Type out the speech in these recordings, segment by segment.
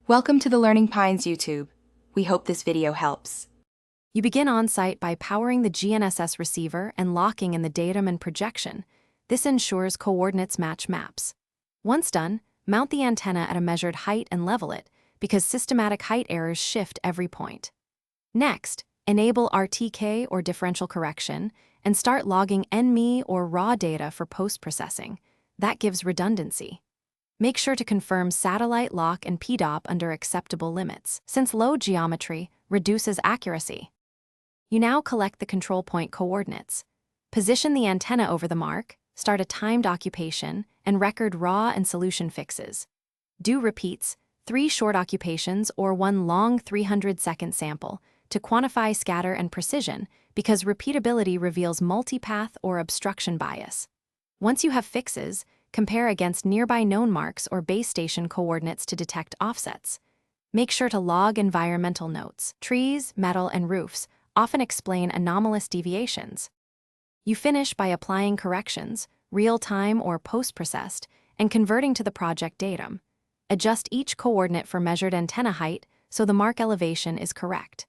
Welcome to the Learning Pines YouTube. We hope this video helps. You begin on-site by powering the GNSS receiver and locking in the datum and projection. This ensures coordinates match maps. Once done, mount the antenna at a measured height and level it, because systematic height errors shift every point. Next, enable RTK or differential correction and start logging NME or raw data for post-processing. That gives redundancy. Make sure to confirm satellite lock and PDOP under acceptable limits, since low geometry reduces accuracy. You now collect the control point coordinates. Position the antenna over the mark, start a timed occupation, and record raw and solution fixes. Do repeats, 3 short occupations or 1 long 300-second sample, to quantify scatter and precision, because repeatability reveals multipath or obstruction bias. Once you have fixes, compare against nearby known marks or base station coordinates to detect offsets. Make sure to log environmental notes. Trees, metal, and roofs often explain anomalous deviations. You finish by applying corrections, real-time or post-processed, and converting to the project datum. Adjust each coordinate for measured antenna height so the mark elevation is correct.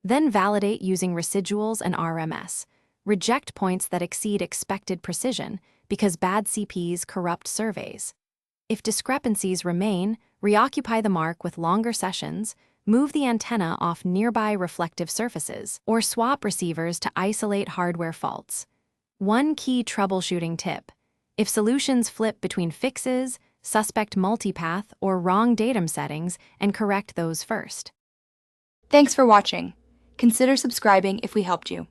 Then validate using residuals and RMS. Reject points that exceed expected precision, because bad CPs corrupt surveys. If discrepancies remain, reoccupy the mark with longer sessions, move the antenna off nearby reflective surfaces, or swap receivers to isolate hardware faults. One key troubleshooting tip: if solutions flip between fixes, suspect multipath or wrong datum settings and correct those first. Thanks for watching. Consider subscribing if we helped you.